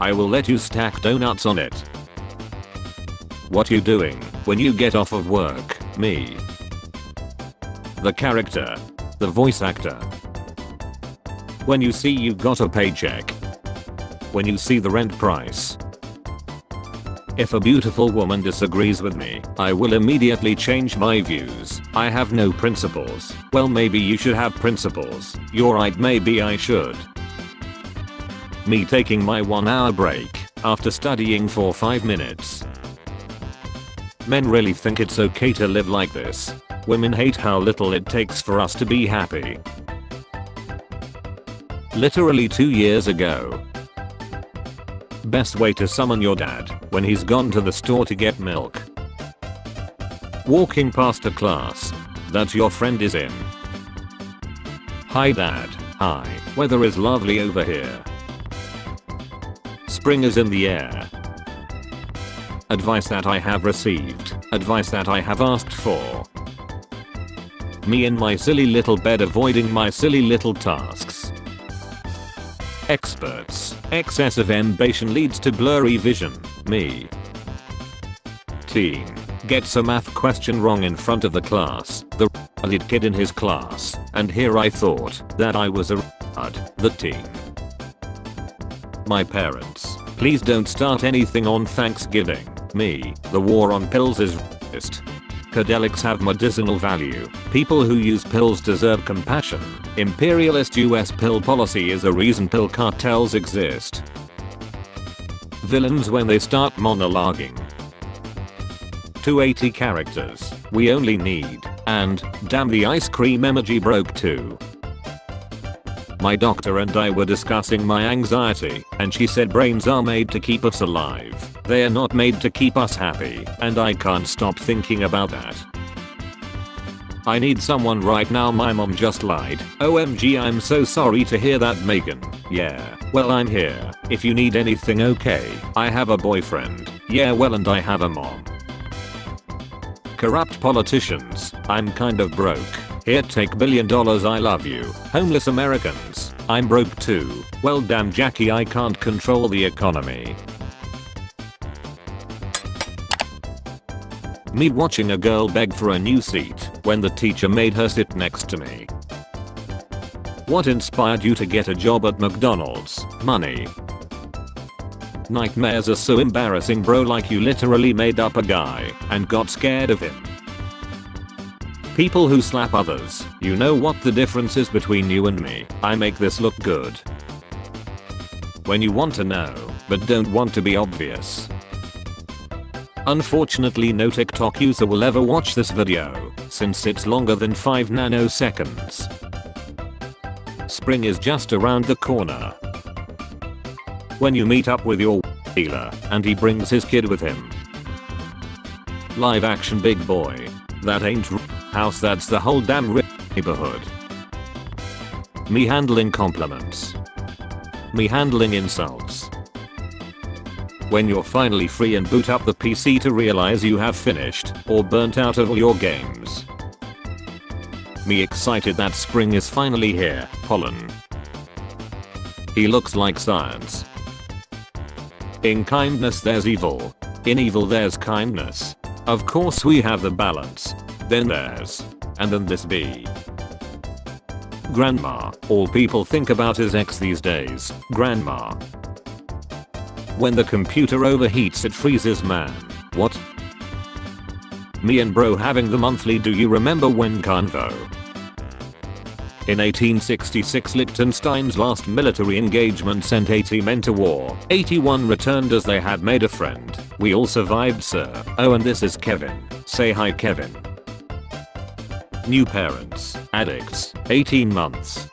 I will let you stack donuts on it. What you doing when you get off of work? Me. The character. The voice actor. When you see you got a paycheck. When you see the rent price. If a beautiful woman disagrees with me, I will immediately change my views. I have no principles. Well, maybe you should have principles. You're right, maybe I should. Me taking my 1-hour break after studying for 5 minutes. Men really think it's okay to live like this. Women hate how little it takes for us to be happy. Literally 2 years ago. Best way to summon your dad when he's gone to the store to get milk. Walking past a class that your friend is in. Hi dad. Hi. Weather is lovely over here. Spring is in the air. Advice that I have received. Advice that I have asked for. Me in my silly little bed avoiding my silly little tasks. Experts. Excessive ambition leads to blurry vision. Me. Teen. Gets a math question wrong in front of the class. The lead kid in his class. And here I thought that I was a the teen. My parents. Please don't start anything on Thanksgiving. Me. The war on pills is racist. Psychedelics have medicinal value. People who use pills deserve compassion. Imperialist US pill policy is a reason pill cartels exist. Villains when they start monologuing. 280 characters. We only need. And, damn the ice cream emoji broke too. My doctor and I were discussing my anxiety, and she said brains are made to keep us alive. They are not made to keep us happy, and I can't stop thinking about that. I need someone right now, my mom just lied. OMG, I'm so sorry to hear that, Megan. Yeah, well, I'm here. If you need anything, okay. I have a boyfriend. Yeah, well, and I have a mom. Corrupt politicians. I'm kind of broke. Here, take $1 billion, I love you. Homeless Americans. I'm broke too. Well, damn Jackie, I can't control the economy. Me watching a girl beg for a new seat when the teacher made her sit next to me. What inspired you to get a job at McDonald's? Money. Nightmares are so embarrassing, bro, like you literally made up a guy and got scared of him. People who slap others. You know what the difference is between you and me? I make this look good. When you want to know, but don't want to be obvious. Unfortunately, no TikTok user will ever watch this video, since it's longer than 5 nanoseconds. Spring is just around the corner. When you meet up with your dealer, and he brings his kid with him. Live action big boy. That ain't house, that's the whole damn neighborhood. Me handling compliments. Me handling insults. When you're finally free and boot up the PC to realize you have finished or burnt out of all your games. Me excited that spring is finally here. Pollen. He looks like science. In kindness there's evil. In evil there's kindness. Of course we have the balance. Then there's. And then this bee. Grandma. All people think about is X these days. Grandma. When the computer overheats it freezes, man. What? Me and bro having the monthly do you remember when convo? In 1866 Liechtenstein's last military engagement sent 80 men to war. 81 returned as they had made a friend. We all survived, sir. Oh, and this is Kevin. Say hi, Kevin. New parents. Addicts. 18 months.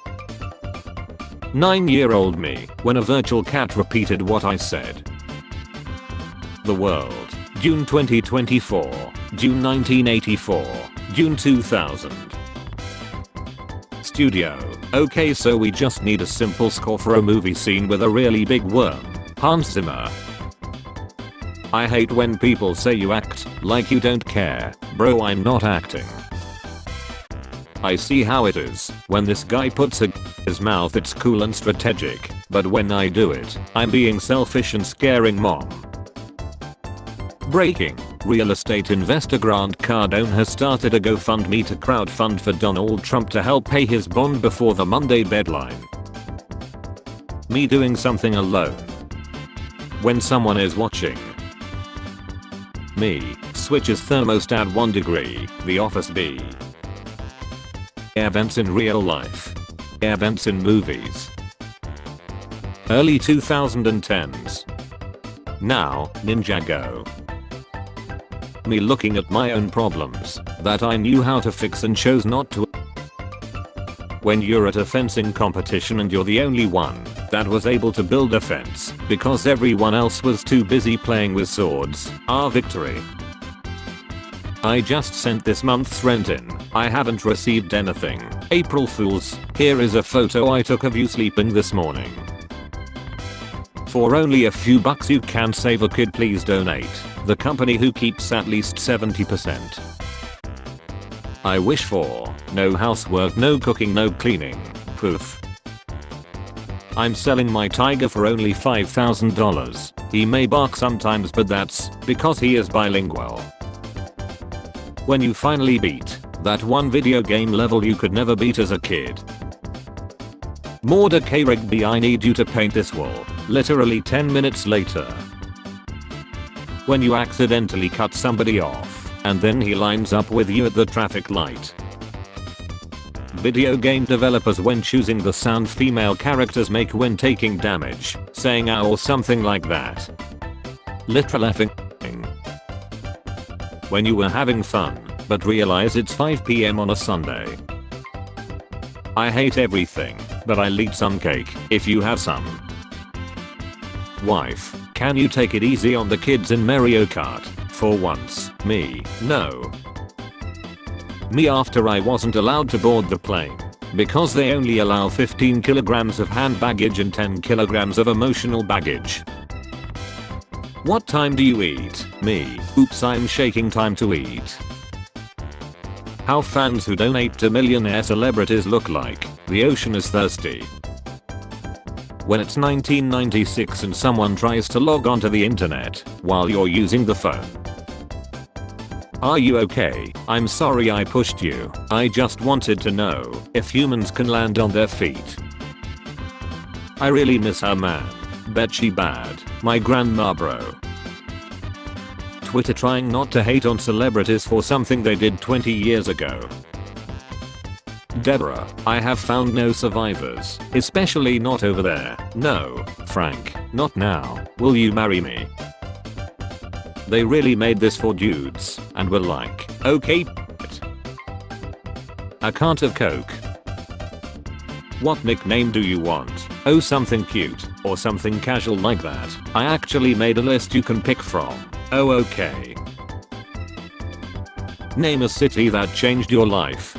9-year-old me, when a virtual cat repeated what I said. The world. June 2024. June 1984. June 2000. Studio. Okay, so we just need a simple score for a movie scene with a really big worm. Hans Zimmer. I hate when people say you act like you don't care. Bro, I'm not acting. I see how it is. When this guy puts a in his mouth it's cool and strategic, but when I do it, I'm being selfish and scaring mom. Breaking. Real estate investor Grant Cardone has started a GoFundMe to crowdfund for Donald Trump to help pay his bond before the Monday deadline. Me doing something alone. When someone is watching. Me. Switches thermostat 1 degree. The office B. Events in real life. Events in movies. Early 2010s. Now, Ninjago. Me looking at my own problems that I knew how to fix and chose not to. When you're at a fencing competition and you're the only one that was able to build a fence because everyone else was too busy playing with swords, our victory. I just sent this month's rent in. I haven't received anything. April Fools. Here is a photo I took of you sleeping this morning. For only a few bucks you can save a kid. Please donate. The company who keeps at least 70%. I wish for no housework, no cooking, no cleaning. Poof. I'm selling my tiger for only $5,000. He may bark sometimes but that's because he is bilingual. When you finally beat that one video game level you could never beat as a kid. Mordecai Rigby, I need you to paint this wall. Literally 10 minutes later. When you accidentally cut somebody off and then he lines up with you at the traffic light. Video game developers when choosing the sound female characters make when taking damage, saying ow or something like that. Literal effing. When you were having fun, but realize it's 5 PM on a Sunday. I hate everything, but I'll eat some cake if you have some. Wife, can you take it easy on the kids in Mario Kart? For once. Me, no. Me after I wasn't allowed to board the plane because they only allow 15 kilograms of hand baggage and 10 kilograms of emotional baggage. What time do you eat? Me. Oops, I'm shaking. Time to eat. How fans who donate to millionaire celebrities look like. The ocean is thirsty. When it's 1996 and someone tries to log onto the internet while you're using the phone. Are you okay? I'm sorry I pushed you. I just wanted to know if humans can land on their feet. I really miss her, man. Bet she bad. My grandma, bro. Twitter trying not to hate on celebrities for something they did 20 years ago. Deborah, I have found no survivors, especially not over there. No, Frank, not now. Will you marry me? They really made this for dudes and were like, okay, a cart of Coke. What nickname do you want? Oh, something cute or something casual like that. I actually made a list you can pick from. Oh, okay. Name a city that changed your life.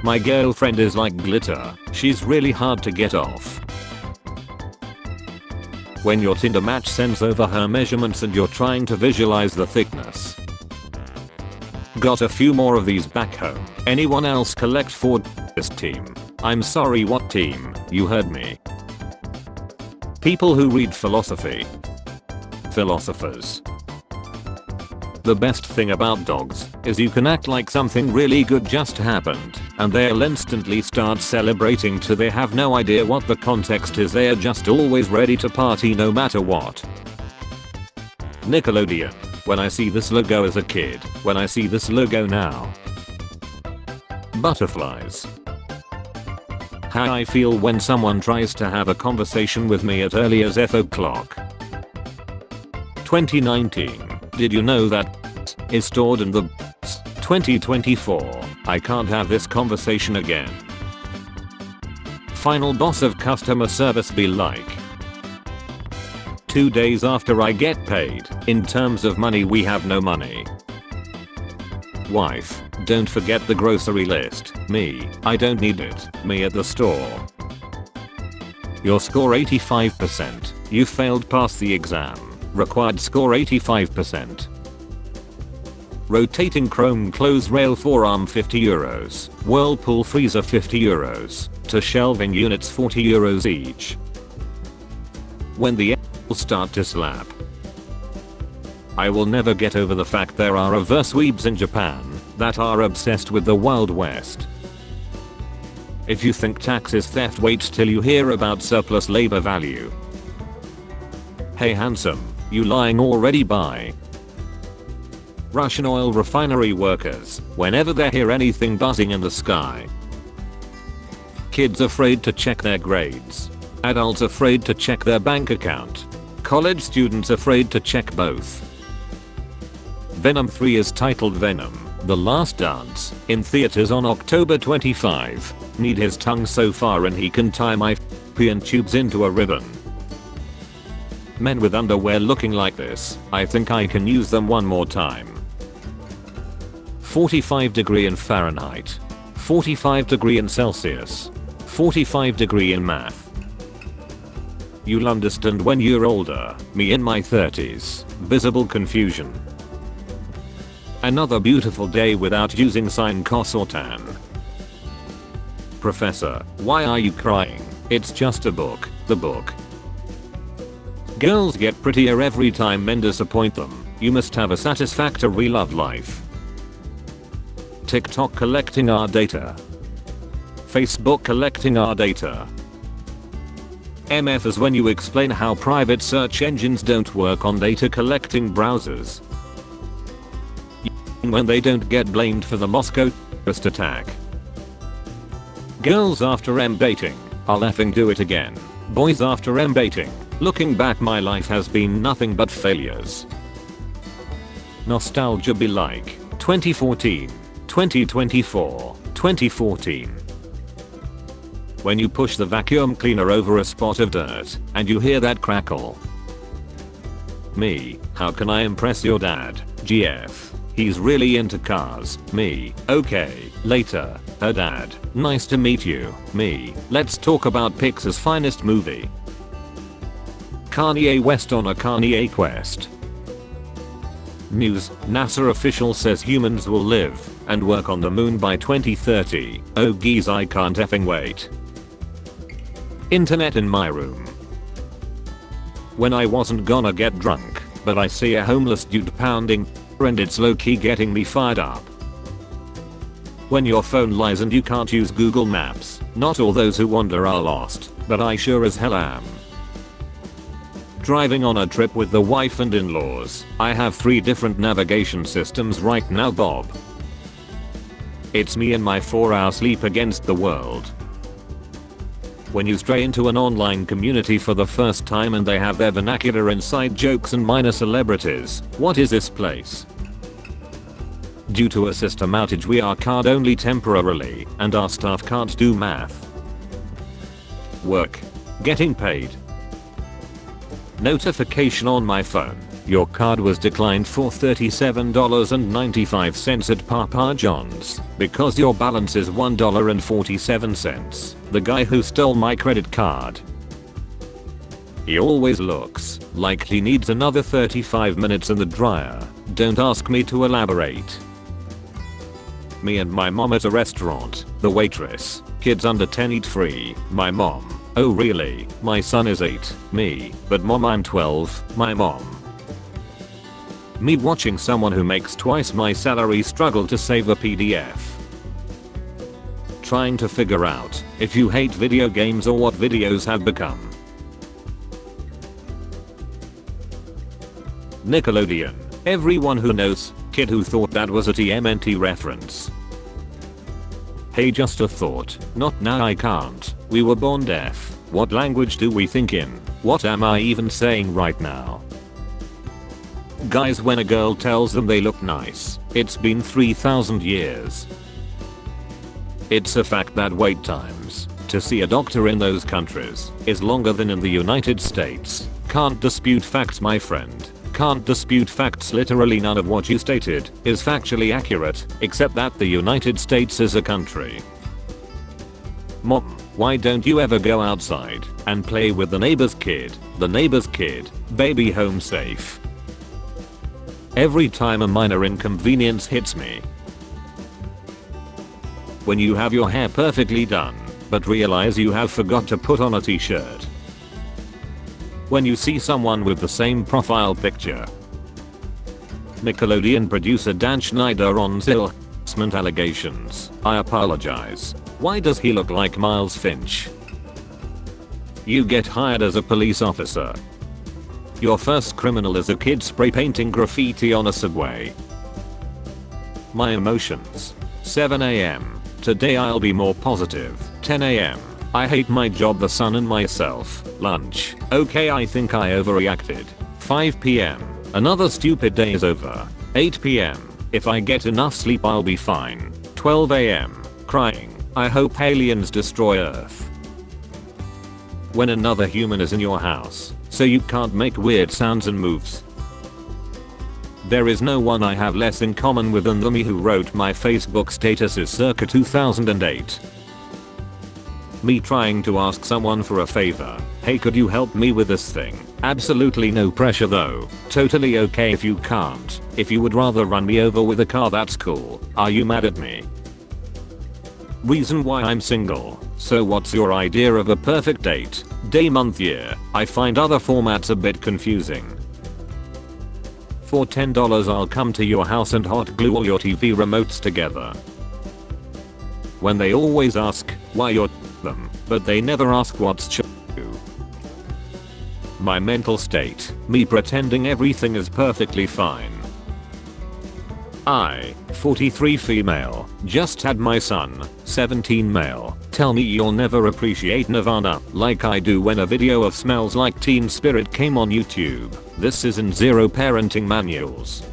My girlfriend is like glitter. She's really hard to get off. When your Tinder match sends over her measurements and you're trying to visualize the thickness. Got a few more of these back home. Anyone else collect for this team? I'm sorry, what team? You heard me. People who read philosophy. Philosophers. The best thing about dogs is you can act like something really good just happened and they'll instantly start celebrating till they have no idea what the context is. They're just always ready to party no matter what. Nickelodeon. When I see this logo as a kid, when I see this logo now. Butterflies. How I feel when someone tries to have a conversation with me at early as F o'clock. 2019. Did you know that is stored in the 2024. I can't have this conversation again. Final boss of customer service be like. 2 days after I get paid. In terms of money, we have no money. Wife, don't forget the grocery list. Me, I don't need it. Me at the store. Your score 85%. You failed, pass the exam. Required score 85%. Rotating chrome clothes rail forearm €50. Whirlpool freezer €50. To shelving units €40 each. When the will start to slap. I will never get over the fact there are reverse weebs in Japan that are obsessed with the Wild West. If you think tax is theft, wait till you hear about surplus labor value. Hey handsome, you lying already? Bye. Russian oil refinery workers, whenever they hear anything buzzing in the sky. Kids afraid to check their grades. Adults afraid to check their bank account. College students afraid to check both. Venom 3 is titled Venom: The Last Dance, in theaters on October 25. Need his tongue so far in he can tie my f***ing tubes into a ribbon. Men with underwear looking like this, I think I can use them one more time. 45 degree in Fahrenheit. 45 degree in Celsius. 45 degree in math. You'll understand when you're older, me in my 30s. Visible confusion. Another beautiful day without using sin, cos or tan. Professor, why are you crying? It's just a book, the book. Girls get prettier every time men disappoint them. You must have a satisfactory love life. TikTok collecting our data. Facebook collecting our data. MF is when you explain how private search engines don't work on data collecting browsers. When they don't get blamed for the Moscow terrorist attack. Girls after M-baiting, I'll effing do it again. Boys after M-baiting, looking back my life has been nothing but failures. Nostalgia be like 2014, 2024, 2014. When you push the vacuum cleaner over a spot of dirt and you hear that crackle. Me, how can I impress your dad? GF, he's really into cars. Me, okay, later. Her dad, nice to meet you. Me, let's talk about Pixar's finest movie. Kanye West on a Kanye quest. News, NASA official says humans will live and work on the moon by 2030. Oh geez, I can't effing wait. Internet in my room. When I wasn't gonna get drunk, but I see a homeless dude pounding and it's low-key getting me fired up. When your phone lies and you can't use Google Maps, not all those who wander are lost, but I sure as hell am. Driving on a trip with the wife and in-laws, I have 3 different navigation systems right now, Bob. It's me and my 4-hour sleep against the world. When you stray into an online community for the first time and they have their vernacular inside jokes and minor celebrities, what is this place? Due to a system outage we are card only temporarily and our staff can't do math. Work. Getting paid. Notification on my phone. Your card was declined for $37.95 at Papa John's because your balance is $1.47. The guy who stole my credit card. He always looks like he needs another 35 minutes in the dryer. Don't ask me to elaborate. Me and my mom at a restaurant. The waitress. Kids under 10 eat free. My mom. Oh really? My son is 8. Me. But mom, I'm 12. My mom. Me watching someone who makes twice my salary struggle to save a PDF. Trying to figure out if you hate video games or what videos have become. Nickelodeon. Everyone who knows, kid who thought that was a TMNT reference. Hey, just a thought, not now, I can't. We were born deaf. What language do we think in? What am I even saying right now? Guys, when a girl tells them they look nice, it's been 3,000 years. It's a fact that wait times to see a doctor in those countries is longer than in the United States. Can't dispute facts, my friend. Can't dispute facts. Literally none of what you stated is factually accurate, except that the United States is a country. Mom, why don't you ever go outside and play with the neighbor's kid? The neighbor's kid, baby home safe. Every time a minor inconvenience hits me. When you have your hair perfectly done, but realize you have forgot to put on a t-shirt. When you see someone with the same profile picture. Nickelodeon producer Dan Schneider on harassment allegations. I apologize. Why does he look like Miles Finch? You get hired as a police officer. Your first criminal is a kid spray painting graffiti on a subway. My emotions. 7 AM. Today I'll be more positive. 10 AM. I hate my job, the sun and myself. Lunch. Okay, I think I overreacted. 5 PM. Another stupid day is over. 8 PM. If I get enough sleep I'll be fine. 12 AM. Crying. I hope aliens destroy Earth. When another human is in your house, so you can't make weird sounds and moves. There is no one I have less in common with than the me who wrote my Facebook statuses circa 2008. Me trying to ask someone for a favor. Hey, could you help me with this thing? Absolutely no pressure though. Totally okay if you can't. If you would rather run me over with a car, that's cool. Are you mad at me? Reason why I'm single. So what's your idea of a perfect date? Day, month, year. I find other formats a bit confusing. For $10 I'll come to your house and hot glue all your TV remotes together. When they always ask why you're them, but they never ask what's you. My mental state. Me pretending everything is perfectly fine. I, 43 female, just had my son, 17 male. Tell me you'll never appreciate Nirvana like I do when a video of Smells Like Teen Spirit came on YouTube. This isn't zero parenting manuals.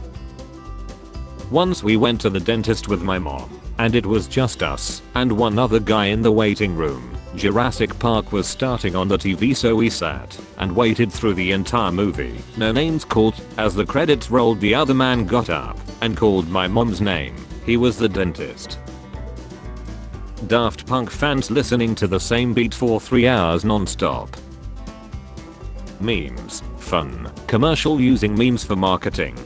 Once we went to the dentist with my mom, and it was just us and one other guy in the waiting room. Jurassic Park was starting on the TV, so we sat and waited through the entire movie. No names called. As the credits rolled, the other man got up and called my mom's name. He was the dentist. Daft Punk fans listening to the same beat for 3 hours non-stop. Memes. Fun. Commercial using memes for marketing.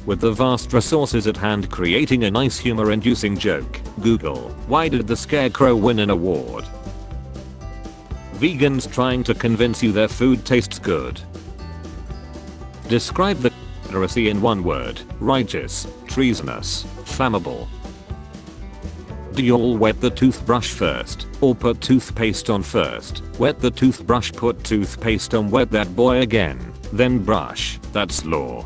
With the vast resources at hand, creating a nice humor-inducing joke. Google, why did the scarecrow win an award? Vegans trying to convince you their food tastes good. Describe the conspiracy in one word. Righteous, treasonous, flammable. Do you all wet the toothbrush first, or put toothpaste on first? Wet the toothbrush, put toothpaste on, wet that boy again, then brush. That's law.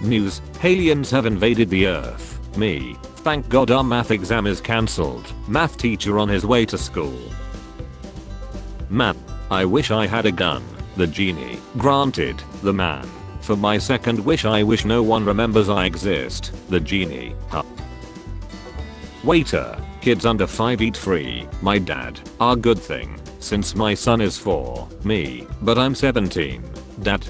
News. Aliens have invaded the Earth. Me. Thank God our math exam is cancelled. Math teacher on his way to school. Man. I wish I had a gun. The genie. Granted. The man. For my second wish, I wish no one remembers I exist. The genie. Waiter. Kids under 5 eat free. My dad. Our good thing. Since my son is 4. Me. But I'm 17. Dad.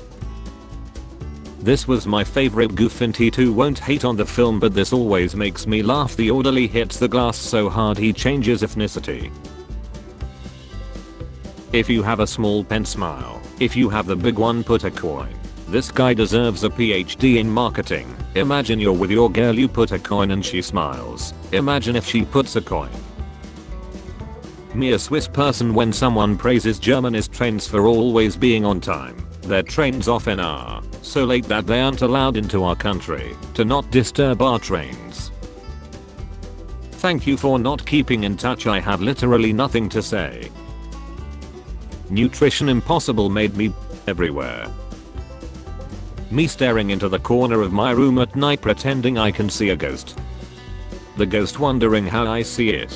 This was my favorite goof, and he too won't hate on the film, but this always makes me laugh. The orderly hits the glass so hard he changes ethnicity. If you have a small pen, smile. If you have the big one, put a coin. This guy deserves a PhD in marketing. Imagine you're with your girl, you put a coin and she smiles. Imagine if she puts a coin. Me, a Swiss person, when someone praises Germany's trains for always being on time. Their trains often are so late that they aren't allowed into our country to not disturb our trains. Thank you for not keeping in touch. I have literally nothing to say. Nutrition Impossible made me everywhere. Me staring into the corner of my room at night pretending I can see a ghost. The ghost wondering how I see it.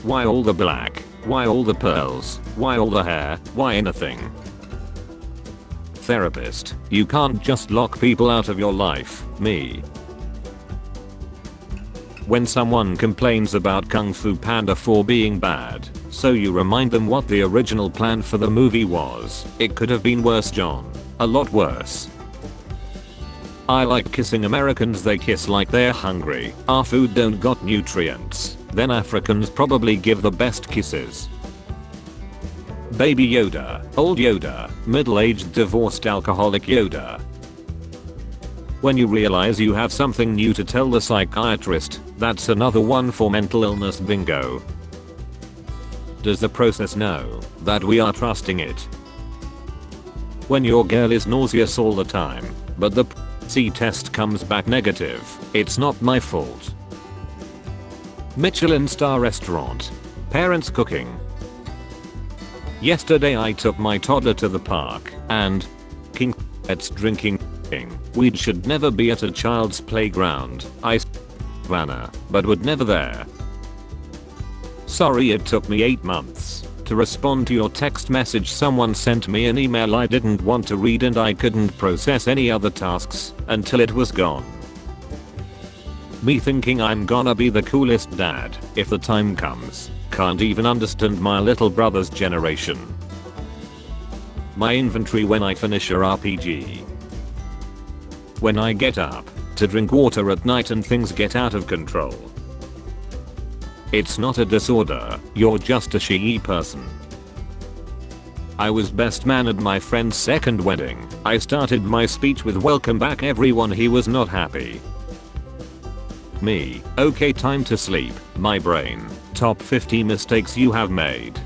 Why all the black? Why all the pearls? Why all the hair? Why anything? Therapist. You can't just lock people out of your life. Me. When someone complains about Kung Fu Panda 4 being bad, so you remind them what the original plan for the movie was. It could have been worse, John. A lot worse. I like kissing Americans. They kiss like they're hungry. Our food don't got nutrients. Then Africans probably give the best kisses. Baby Yoda, old Yoda, middle-aged divorced alcoholic Yoda. When you realize you have something new to tell the psychiatrist, that's another one for mental illness bingo. Does the process know that we are trusting it? When your girl is nauseous all the time, but the C test comes back negative, it's not my fault. Michelin star restaurant. Parents cooking. Yesterday I took my toddler to the park and it's drinking. Weed should never be at a child's playground. I Vanna, but would never there. Sorry it took me 8 months to respond to your text message. Someone sent me an email I didn't want to read and I couldn't process any other tasks until it was gone. Me thinking I'm gonna be the coolest dad if the time comes. Can't even understand my little brother's generation. My inventory when I finish a RPG. When I get up to drink water at night and things get out of control. It's not a disorder, you're just a she person. I was best man at my friend's second wedding. I started my speech with welcome back everyone. He was not happy. Me, okay, time to sleep. My brain, top 50 mistakes you have made.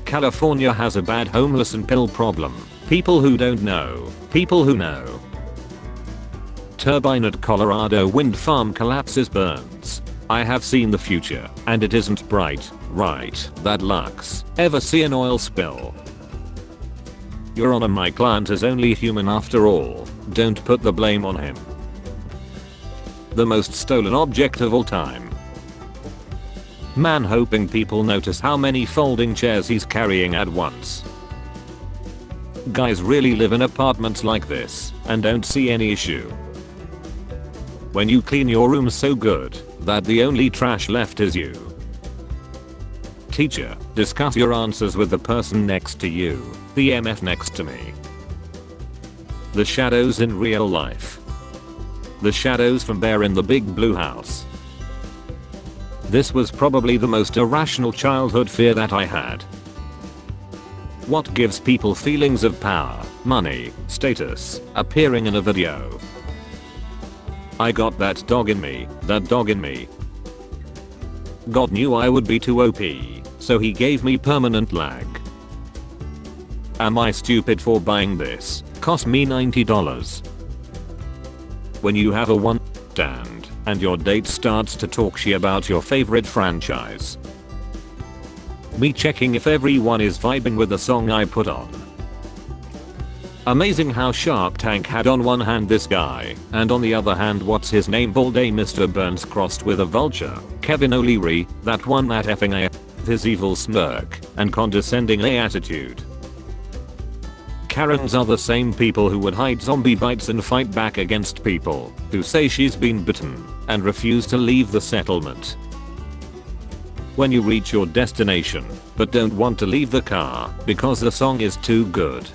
California has a bad homeless and pill problem. People who don't know. People who know. Turbine at Colorado wind farm collapses, burns. I have seen the future, and it isn't bright, right? That Lux. Ever see an oil spill? Your Honor, my client is only human after all. Don't put the blame on him. The most stolen object of all time. Man hoping people notice how many folding chairs he's carrying at once. Guys really live in apartments like this and don't see any issue. When you clean your room so good that the only trash left is you. Teacher, discuss your answers with the person next to you. The MF next to me. The shadows in real life. The shadows from Bear in the Big Blue House. This was probably the most irrational childhood fear that I had. What gives people feelings of power, money, status, appearing in a video? I got that dog in me, that dog in me. God knew I would be too OP, so he gave me permanent lag. Am I stupid for buying this? Cost me $90. When you have a one stand and your date starts to talk shit about your favorite franchise. Me checking if everyone is vibing with the song I put on. Amazing how Shark Tank had on one hand this guy, and on the other hand what's his name, bald A Mr. Burns crossed with a vulture, Kevin O'Leary, that one that effing A, his evil smirk and condescending A attitude. Karens are the same people who would hide zombie bites and fight back against people who say she's been bitten and refuse to leave the settlement. When you reach your destination but don't want to leave the car because the song is too good.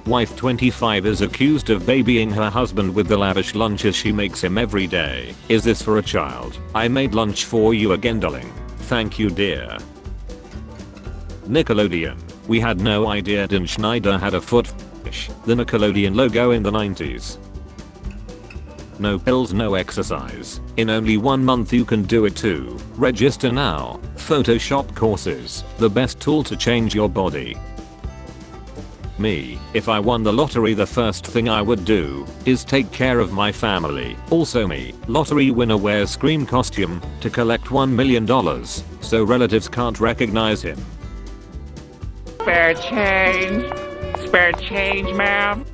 Wife 25 is accused of babying her husband with the lavish lunches she makes him every day. Is this for a child? I made lunch for you again, darling. Thank you, dear. Nickelodeon. We had no idea Dan Schneider had a foot fetish. The Nickelodeon logo in the 90s. No pills, no exercise. In only 1 month you can do it too. Register now. Photoshop courses. The best tool to change your body. Me, if I won the lottery, the first thing I would do is take care of my family. Also me, lottery winner wears Scream costume to collect $1 million so relatives can't recognize him. Spare change. Spare change, ma'am.